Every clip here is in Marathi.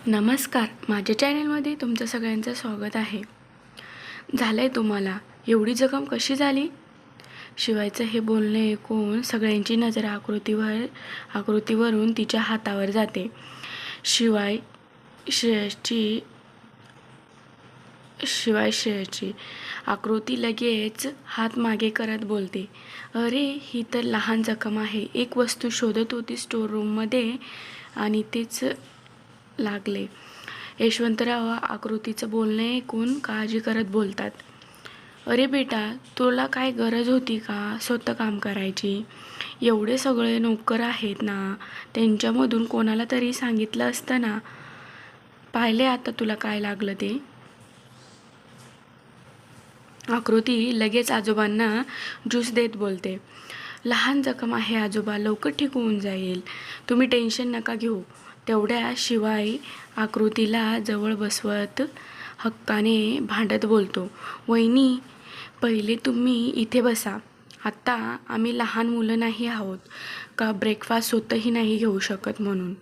नमस्कार, माझ्या चॅनलमध्ये तुमचं सगळ्यांचं स्वागत आहे. झालंय तुम्हाला एवढी जखम कशी झाली? शिवायचं हे बोलणे ऐकून सगळ्यांची नजर आकृतीवरून तिच्या हातावर जाते. श्रेयसची आकृती लगेच हात मागे करत बोलते, अरे ही तर लहान जखम आहे. एक वस्तू शोधत होती स्टोर रूममध्ये आणि तेच लागले. यशवंतराव आकृतीचं बोलणे ऐकून काळजी करत बोलतात, अरे बेटा, तुला काय गरज होती का स्वतः काम करायची? एवढे सगळे नोकर आहेत ना, त्यांच्यामधून कोणाला तरी सांगितलं असतं ना. पाहिले आता तुला काय लागलं ते. आकृती लगेच आजोबांना ज्यूस देत बोलते, लहान जखम आहे आजोबा, लवकर ठीक होऊन जाईल, तुम्ही टेन्शन नका घेऊ. तेवढ्या शिवाय आकृतीला जवळ बसवत हक्काने भांडत बोलतो, वहिनी, पहिले तुम्ही इथे बसा. आत्ता आम्ही लहान मुलं नाही आहोत का ब्रेकफास्ट स्वतःही नाही घेऊ शकत म्हणून.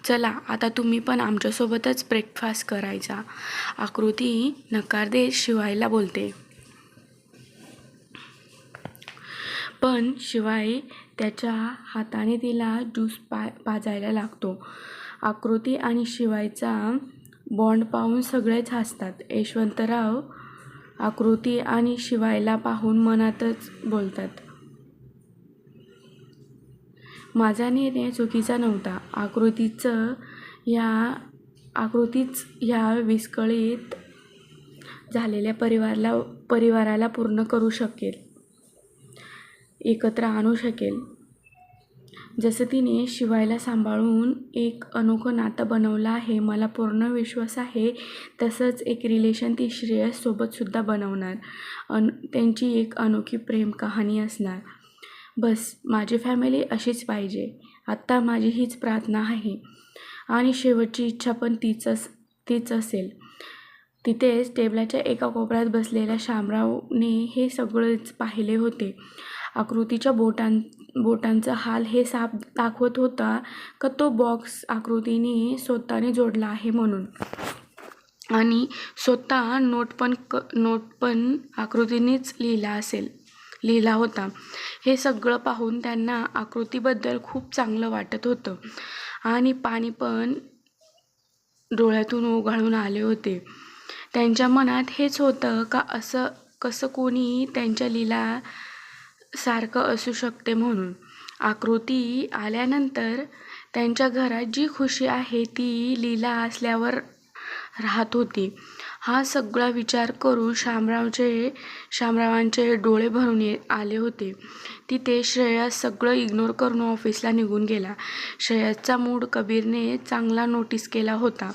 चला आता तुम्ही पण आमच्यासोबतच ब्रेकफास्ट करायचा. आकृती नकार देत शिवायला बोलते, पण शिवाय त्याच्या हाताने तिला ज्यूस पाजायला लागतो. आकृती आणि शिवायचा बॉन्ड पाहून सगळेच हसतात. यशवंतराव आकृती आणि शिवायला पाहून मनातच बोलतात, माझा निर्णय चुकीचा नव्हता. आकृतीच ह्या विस्कळीत झालेल्या परिवाराला पूर्ण करू शकेल, एकत्र आणू शकेल. जसं तिने शिवायला सांभाळून एक अनोखं नातं बनवलं आहे, मला पूर्ण विश्वास आहे तसंच एक रिलेशन ती श्रेयस सोबत सुद्धा बनवणार. त्यांची एक अनोखी प्रेम कहाणी असणार. बस माझी फॅमिली अशीच पाहिजे. आत्ता माझी हीच प्रार्थना आहे आणि शेवटची इच्छा पण तीच असेल. तिथेच टेबलाच्या एका कोपऱ्यात बसलेल्या शामरावने हे सगळेच पाहिले होते. आकृतीच्या बोटांचा हाल हे साप दाखवत होता का तो बॉक्स आकृतीने स्वतःने जोडला आहे म्हणून, आणि स्वतः नोट पण आकृतीनेच लिहिला होता. हे सगळं पाहून त्यांना आकृतीबद्दल खूप चांगलं वाटत होतं आणि पाणी पण डोळ्यातून ओघळून आले होते. त्यांच्या मनात हेच होतं का असं कसं कोणी त्यांच्या लीला सारखं असू शकते म्हणून. आकृती आल्यानंतर त्यांच्या घरात जी खुशी आहे ती लीला असल्यावर राहत होती. हा सगळा विचार करून शामरावांचे डोळे भरून आले होते. तिथे श्रेयस सगळं इग्नोर करून ऑफिसला निघून गेला. श्रेयसचा मूड कबीरने चांगला नोटीस केला होता,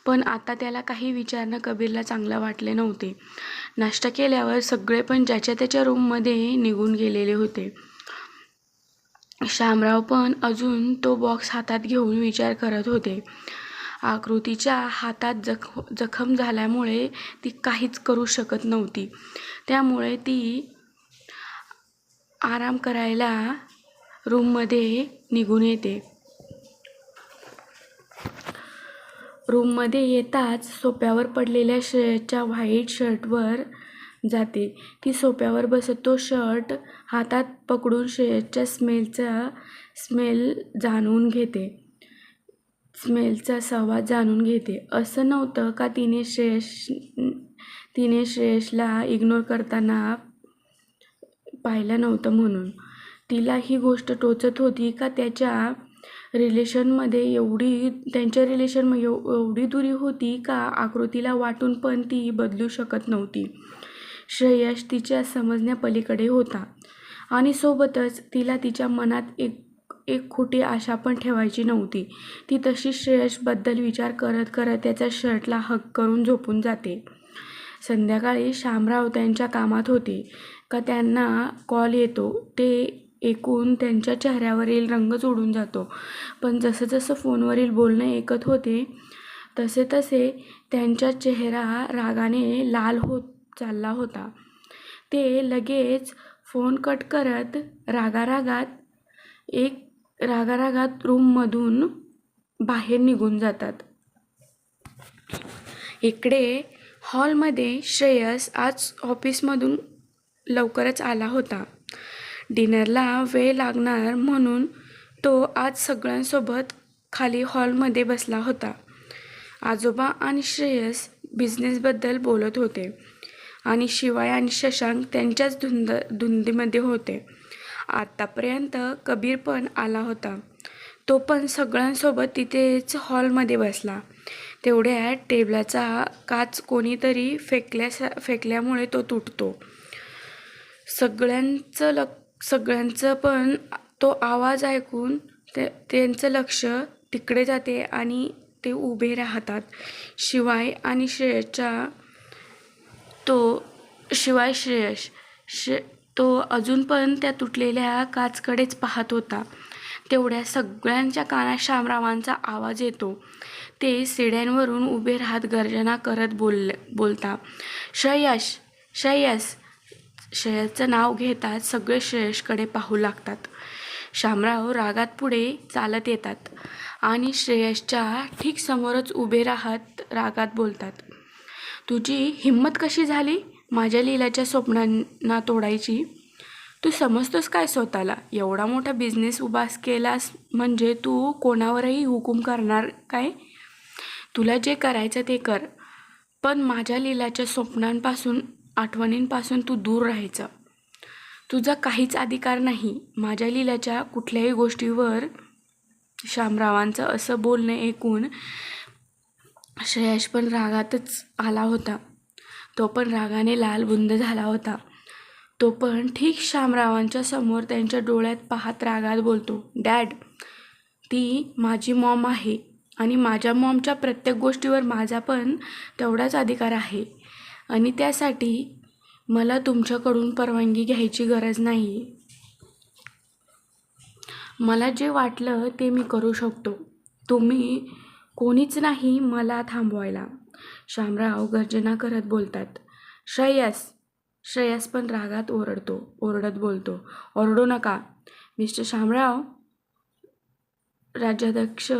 पण आता त्याला काही विचारणं कबीरला चांगलं वाटले नव्हते. नाश्ता केल्यावर सगळे पण ज्याच्या त्याच्या रूममध्ये निघून गेलेले होते. शामराव पण अजून तो बॉक्स हातात घेऊन विचार करत होते. आकृतीच्या हातात जखम झाल्यामुळे ती काहीच करू शकत नव्हती. त्यामुळे ती आराम करायला रूममध्ये निघून येते. रूममध्ये येताच सोफ्यावर पडलेल्या श्रेयसच्या व्हाईट शर्टवर जाते. ती सोफ्यावर बसत तो शर्ट हातात पकडून श्रेयसच्या स्मेलचा संवाद जाणून घेते. असं नव्हतं का तिने श्रेयसला इग्नोर करताना पाहिलं नव्हतं म्हणून. तिला ही गोष्ट टोचत होती का त्यांच्या रिलेशनमध्ये एवढी दुरी होती का आकृतीला वाटून पण ती बदलू शकत नव्हती. श्रेयस तिच्या समजण्यापलीकडे होता आणि सोबतच तिला तिच्या मनात एक खोटी आशा पण ठेवायची नव्हती. ती तशी श्रेयसबद्दल विचार करत करत त्याच्या शर्टला हग करून झोपून जाते. संध्याकाळी शामराव त्यांच्या कामात होते का त्यांना कॉल येतो ते ऐकून त्यांच्या चेहऱ्यावरील रंगच उडून जातो. पण जसं फोनवरील बोलणं ऐकत होते तसे त्यांचा चेहरा रागाने लाल होत चालला होता. ते लगेच फोन कट करत रागारागात रूममधून बाहेर निघून जातात. इकडे हॉलमध्ये श्रेयस आज ऑफिसमधून लवकरच आला होता. डिनरला वेळ लागणार म्हणून तो आज सगळ्यांसोबत खाली हॉलमध्ये बसला होता. आजोबा आणि श्रेयस बिझनेसबद्दल बोलत होते आणि शिवाय आणि शशांक त्यांच्याच धुंदीमध्ये होते. आत्तापर्यंत कबीर पण आला होता. तो पण सगळ्यांसोबत तिथेच हॉलमध्ये बसला. तेवढ्यात टेबलाचा काच कोणीतरी फेकल्यामुळे तो तुटतो. सगळ्यांचं पण तो आवाज ऐकून त्यांचं लक्ष तिकडे जाते आणि ते उभे राहतात. शिवाय श्रेयस तो अजून पण त्या तुटलेल्या काचकडेच पाहत होता. तेवढ्या सगळ्यांच्या कानात शामरावांचा आवाज येतो. ते शिड्यांवरून उभे राहत गर्जना करत बोलता, श्रेयस श्रेयस. श्रेयसचं नाव घेताच सगळे श्रेयसकडे पाहू लागतात. शामराव रागात पुढे चालत येतात आणि श्रेयसच्या ठीक समोरच उभे राहत रागात बोलतात, तुझी हिंमत कशी झाली माझ्या लीलाच्या स्वप्नांना तोडायची? तू समजतोस काय स्वतःला? एवढा मोठा बिझनेस उभा केलास म्हणजे तू कोणावरही हुकूम करणार काय? तुला जे करायचं ते कर, पण माझ्या लीलाच्या स्वप्नांपासून आठवणींपासून तू दूर राहायचं. तुझा काहीच अधिकार नाही माझ्या लीलाच्या कुठल्याही गोष्टीवर. शामरावांचं असं बोलणं ऐकून श्रेयस पण रागातच आला होता. तो पण रागाने लालबुंद झाला होता. तो पण ठीक शामरावांच्या समोर त्यांच्या डोळ्यात पाहत रागात बोलतो, डॅड, ती माझी मॉम आहे आणि माझ्या मॉमच्या प्रत्येक गोष्टीवर माझा पण तेवढाच अधिकार आहे आणि त्यासाठी मला तुमच्याकडून परवानगी घ्यायची गरज नाही. मला जे वाटलं ते मी करू शकतो. तुम्ही कोणीच नाही मला थांबवायला. शामराव गर्जना करत बोलतात. श्रेयस पण रागात ओरडत बोलतो, ओरडू नका मिस्टर शामराव. राज्याध्यक्ष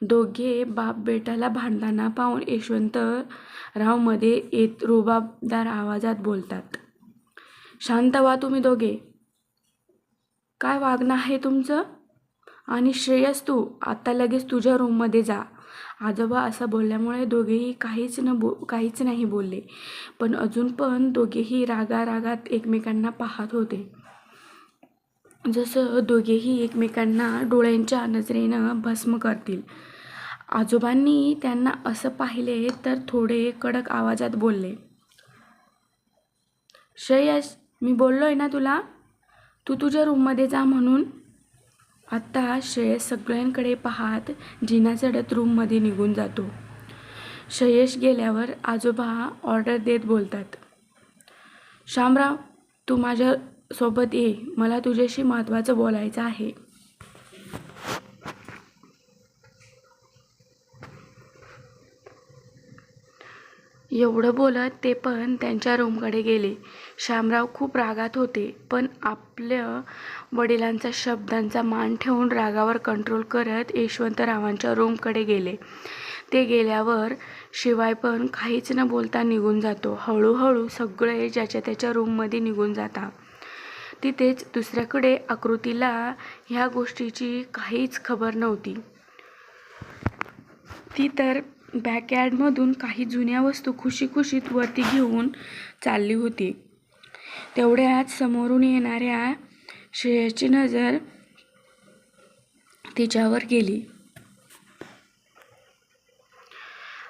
दोघे बाप बेटाला भांडताना पाहून यशवंतराव मध्ये येत रुबाबदार आवाजात बोलतात, शांत व्हा तुम्ही दोघे. काय वागणं आहे तुमचं? आणि श्रेयस, तू आता लगेच तुझ्या रूममध्ये जा. आजोबा असं बोलल्यामुळे दोघेही काहीच नाही बोलले, पण अजून पण दोघेही रागात एकमेकांना पाहत होते. जसं दोघेही एकमेकांना डोळ्यांच्या नजरेनं भस्म करतील. आजोबांनी त्यांना असं पाहिले तर थोडे कडक आवाजात बोलले, श्रेयस, मी बोललोय ना तुला, तू तुझ्या रूममध्ये जा म्हणून. आत्ता श्रेयस सगळ्यांकडे पाहत जिना चढत रूममध्ये निघून जातो. श्रेयस गेल्यावर आजोबा ऑर्डर देत बोलतात, शामराव, तू माझ्या सोबत ये, मला तुझ्याशी महत्त्वाचं बोलायचं आहे. एवढं बोलत ते पण त्यांच्या रूमकडे गेले. शामराव खूप रागात होते, पण आपल्या वडिलांचा शब्दांचा मान ठेवून रागावर कंट्रोल करत यशवंतरावांच्या रूमकडे गेले. ते गेल्यावर शिवाय पण काहीच न बोलता निघून जातो. हळूहळू सगळे ज्याच्या त्याच्या रूममध्ये निघून जातात. तिथेच दुसऱ्याकडे आकृतीला ह्या गोष्टीची काहीच खबर नव्हती. ती तर बॅकयार्डमधून काही जुन्या वस्तू खुशीखुशीत वरती घेऊन चालली होती. तेवढ्यात समोरून येणाऱ्या श्रेयसची नजर तिच्यावर गेली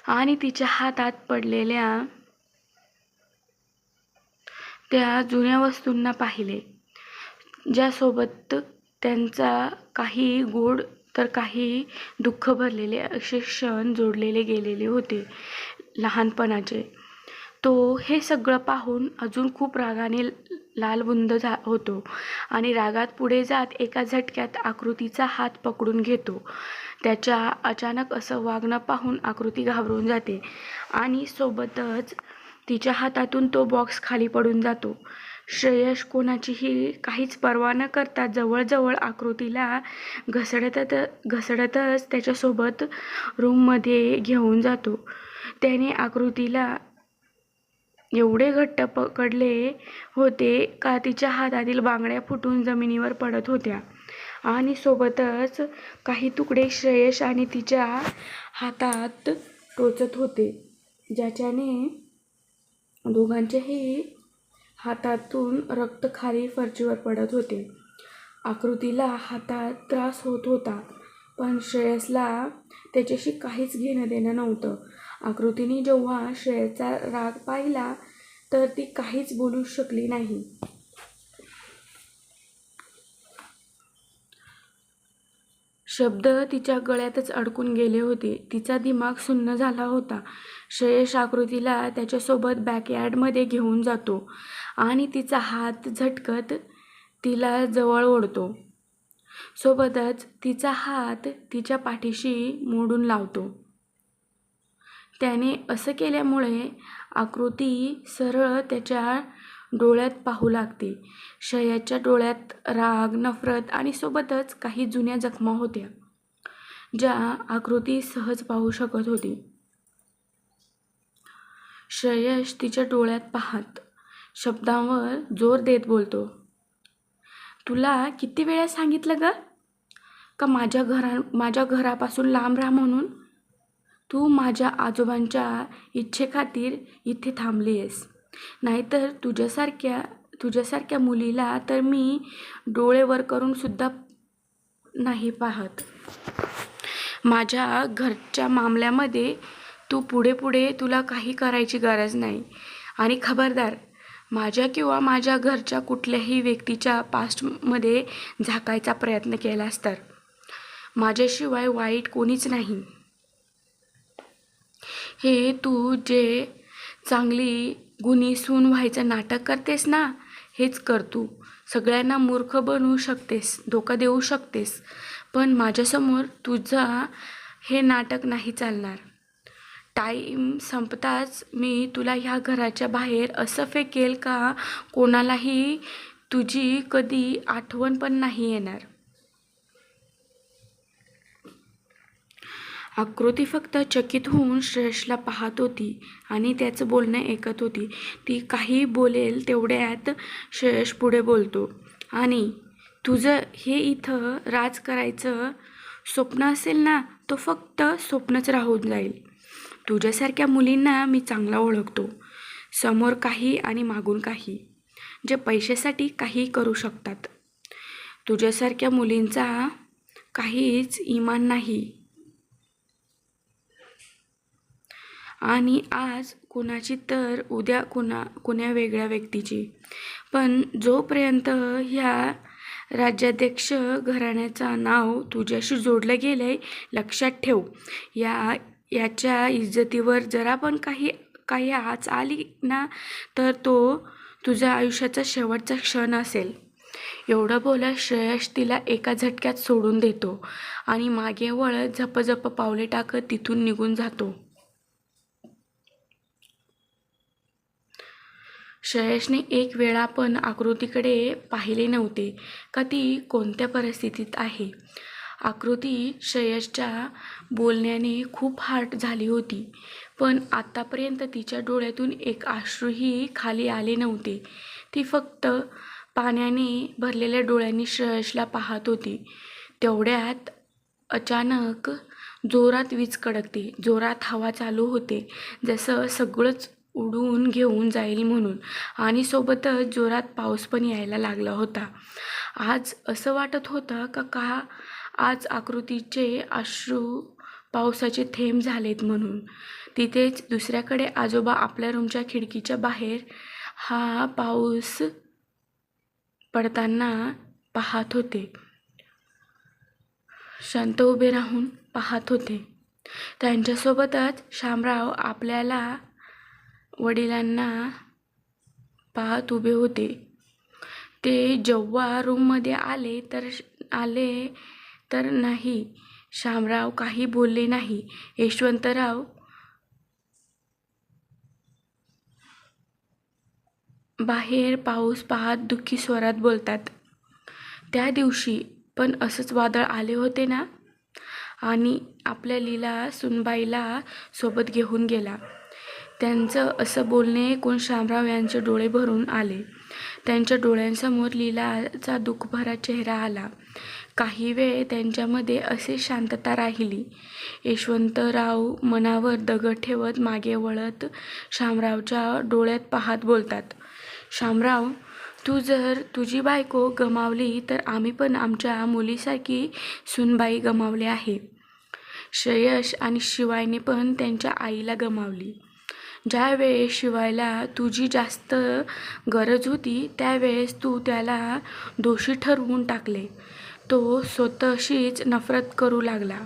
आणि तिच्या हातात पडलेल्या त्या जुन्या वस्तूंना पाहिले, ज्यासोबत त्यांचा काही गोड तर काही दुःख भरलेले असे क्षण जोडलेले गेलेले होते लहानपणाचे. तो हे सगळं पाहून अजून खूप रागाने लालबुंद होतो आणि रागात पुढे जात एका झटक्यात आकृतीचा हात पकडून घेतो. त्याच्या अचानक असं वागणं पाहून आकृती घाबरून जाते आणि सोबतच तिच्या हातातून तो बॉक्स खाली पडून जातो. श्रेयस कोणाचीही काहीच पर्वा न करता जवळजवळ आकृतीला घसडतच त्याच्यासोबत रूममध्ये घेऊन जातो. त्याने आकृतीला एवढे घट्ट पकडले होते का तिच्या हातातील बांगड्या फुटून जमिनीवर पडत होत्या आणि सोबतच काही तुकडे श्रेयस आणि तिच्या हातात टोचत होते, ज्याच्याने दोघांच्याही हातातून रक्त खाली फरशीवर पडत होते. आकृतीला हातात त्रास होत होता, पण श्रेयसला त्याच्याशी काहीच घेणं देणं नव्हतं. आकृतीने जेव्हा श्रेयसचा राग पाहिला तर ती काहीच बोलू शकली नाही. शब्द तिच्या गळ्यातच अडकून गेले होते. तिचा दिमाग सुन्न झाला होता. श्रेयस आकृतीला त्याच्यासोबत बॅकयार्डमध्ये घेऊन जातो आणि तिचा हात झटकत तिला जवळ ओढतो. सोबतच तिचा हात तिच्या पाठीशी मोडून लावतो. त्याने असं केल्यामुळे आकृती सरळ त्याच्या डोळ्यात पाहू लागते. श्रेयसच्या डोळ्यात राग, नफरत आणि सोबतच काही जुन्या जखमा होत्या, ज्या आकृती सहज पाहू शकत होती. श्रेयस तिच्या डोळ्यात पाहत शब्दांवर जोर देत बोलतो, तुला किती वेळा सांगितलं ग का माझ्या घरापासून लांब राहा म्हणून? तू माझ्या आजोबांच्या इच्छेखातीर इथे थांबली आहेस, नाहीतर तुझ्यासारख्या मुलीला तर मी डोळे वर करून सुद्धा नाही पाहत. माझ्या घरच्या मामल्यामध्ये तू पुढे तुला काही करायची गरज नाही. आणि खबरदार, माझ्या किंवा माझ्या घरच्या कुठल्याही व्यक्तीच्या पास्टमध्ये झाकायचा प्रयत्न केलास तर माझ्याशिवाय वाईट कोणीच नाही. हे तू जे चांगली गुणी सून व्हायचं नाटक करतेस ना, हेच कर तू. सगळ्यांना मूर्ख बनवू शकतेस, धोका देऊ शकतेस, पण माझ्यासमोर तुझा हे नाटक नाही चालणार. टाईम संपताच मी तुला ह्या घराच्या बाहेर असं फेकेल का कोणालाही तुझी कधी आठवण पण नाही येणार. आकृती फक्त चकित होऊन श्रेयसला पाहत होती आणि त्याचं बोलणं ऐकत होती. ती काही बोलेल तेवढ्यात श्रेयस पुढे बोलतो, आणि तुझं हे इथं राज करायचं स्वप्न असेल ना, तो फक्त स्वप्नच राहून जाईल. तुझ्यासारख्या मुलींना मी चांगला ओळखतो, समोर काही आणि मागून काही, जे पैशासाठी काही करू शकतात. तुझ्यासारख्या मुलींचा काहीच इमान नाही, आणि आज कुणाची तर उद्या कुण्या वेगळ्या व्यक्तीची. पण जोपर्यंत ह्या राज्याध्यक्ष घराण्याचं नाव तुझ्याशी जोडलं गेलंय, लक्षात ठेव, याच्या इज्जतीवर जरा पण काही आच आली ना, तर तो तुझ्या आयुष्याचा शेवटचा क्षण असेल. एवढं बोलत श्रेयस तिला एका झटक्यात सोडून देतो आणि मागे वळत झपझप पावले टाकत तिथून निघून जातो. श्रेयसने एक वेळा पण आकृतीकडे पाहिले नव्हते का ती कोणत्या परिस्थितीत आहे. आकृती श्रेयसच्या बोलण्याने खूप हर्ट झाली होती, पण आतापर्यंत तिच्या डोळ्यातून एक अश्रूही खाली आले नव्हते. ती फक्त पाण्याने भरलेल्या डोळ्यांनी श्रेयसला पाहत होती. तेवढ्यात अचानक जोरात वीज कडकते, जोरात हवा चालू होते, जसं सगळंच उडून घेऊन जाईल म्हणून, आणि सोबतच जोरात पाऊस पण यायला लागला होता. आज असं वाटत होतं का आज आकृतीचे अश्रू पावसाचे थेंब झालेत म्हणून. तिथेच दुसऱ्याकडे आजोबा आपल्या रूमच्या खिडकीच्या बाहेर हा पाऊस पडताना पाहत होते. शांत उभे राहून पाहत होते. त्यांच्यासोबतच शामराव आपल्याला वडिलांना पाहत उभे होते. ते जेव्हा रूममध्ये आले तर नाही, शामराव काही बोलले नाही. यशवंतराव बाहेर पाऊस पाहत दुःखी स्वरात बोलतात. त्या दिवशी पण असंच वादळ आले होते ना, आणि आपल्या लीला सुनबाईला सोबत घेऊन गेला. त्यांचं असं बोलणे ऐकून शामराव यांचे डोळे भरून आले. त्यांच्या डोळ्यांसमोर लीलाचा दुःखभरा चेहरा आला. काही वेळ त्यांच्यामध्ये अशी शांतता राहिली. यशवंतराव मनावर दगड ठेवत मागे वळत शामरावच्या डोळ्यात पाहत बोलतात. शामराव, तू जर तुझी बायको गमावली तर आम्ही पण आमच्या मुलीसारखी सुनबाई गमावली आहे. श्रेयश आणि शिवायने पण त्यांच्या आईला गमावली. ज्यावेळेस शिवायला तुझी जास्त गरज होती त्यावेळेस तू त्याला दोषी ठरवून टाकले. तो स्वतःशीच नफरत करू लागला.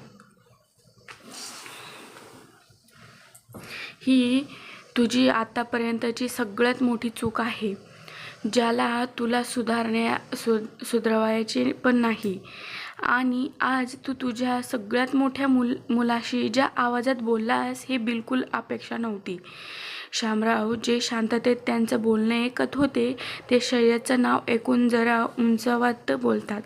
ही तुझी आतापर्यंतची सगळ्यात मोठी चूक आहे, ज्याला तुला सुधरवायचे पण नाही. आणि आज तू तुझ्या सगळ्यात मोठ्या मुलाशी ज्या आवाजात बोललास हे बिलकुल अपेक्षा नव्हती. शामराव जे शांततेत त्यांचं बोलणं ऐकत होते ते श्रेयसचं नाव ऐकून जरा उंचावत बोलतात.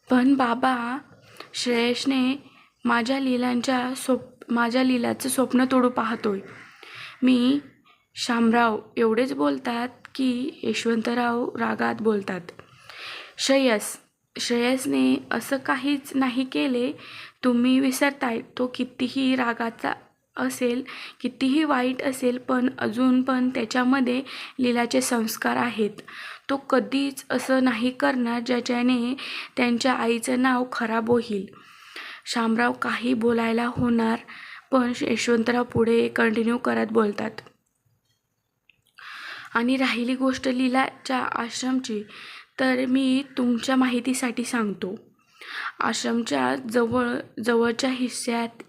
पण बाबा, श्रेयसने माझ्या लीलाचं स्वप्न तोडू पाहतोय. मी. शामराव एवढेच बोलतात की यशवंतराव रागात बोलतात. श्रेयसने असं काहीच नाही केले. तुम्ही विसरताय. तो कितीही रागाचा असेल, कितीही वाईट असेल, पण अजून पण त्याच्यामध्ये लीलाचे संस्कार आहेत. तो कधीच असं नाही करणार ज्याच्याने त्यांच्या आईचं नाव खराब होईल. शामराव काही बोलायला होणार पण यशवंतराव पुढे कंटिन्यू करत बोलतात. आणि राहिली गोष्ट लीलाच्या आश्रमची, तर मी तुमच्या माहितीसाठी सांगतो. आश्रमच्या जवळच्या हिस्स्यात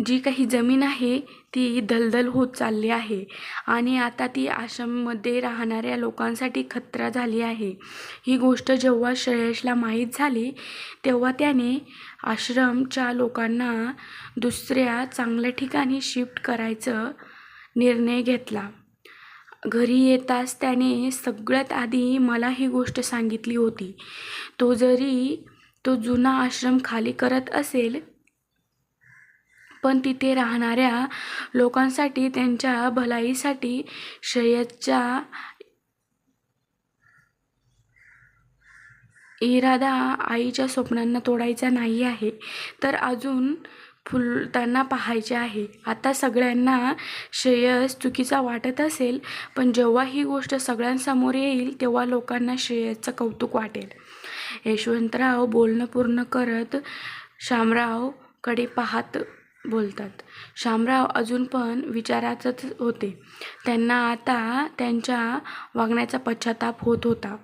जी काही जमीन आहे ती दलदल होत चालली आहे आणि आता ती आश्रममध्ये राहणाऱ्या लोकांसाठी खतरा झाली आहे. ही गोष्ट जेव्हा श्रेयसला माहीत झाली तेव्हा त्याने आश्रमच्या लोकांना दुसऱ्या चांगल्या ठिकाणी शिफ्ट करायचा निर्णय घेतला. घरी येताच त्याने सगळ्यात आधी मला ही गोष्ट सांगितली होती. तो जुना आश्रम खाली करत असेल, पण तिथे राहणाऱ्या लोकांसाठी, त्यांच्या भलाईसाठी श्रेयसचा इरादा आईच्या स्वप्नांना तोडायचा नाही आहे, तर अजून फुलताना पाहायचे आहे. आता सगळ्यांना श्रेयस चुकीचा वाटत असेल, पण जेव्हा ही गोष्ट सगळ्यांसमोर येईल तेव्हा लोकांना श्रेयसचं कौतुक वाटेल. यशवंतराव बोलणं पूर्ण करत शामरावकडे पाहत बोलतात. शामराव अजून पण विचारातच होते. त्यांना आता त्यांच्या वागण्याचा पश्चाताप होत होता.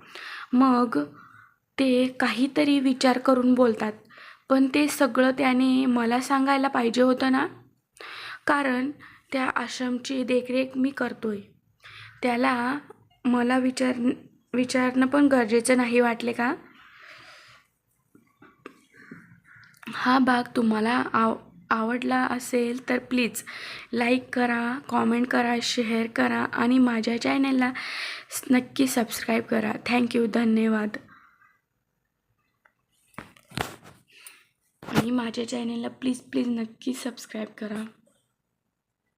मग ते काहीतरी विचार करून बोलतात. पण ते सगळं त्याने मला सांगायला पाहिजे होतं ना, कारण त्या आश्रमची देखरेख मी करतोय. त्याला मला विचारणं पण गरजेचं नाही वाटले का? हा भाग तुम्हाला आवडला असेल तर प्लीज लाईक करा, कॉमेंट करा, शेअर करा आणि माझ्या चॅनलला नक्की सबस्क्राईब करा. थँक्यू, धन्यवाद. आणि माझ्या चॅनलला प्लीज नक्की सबस्क्राईब करा.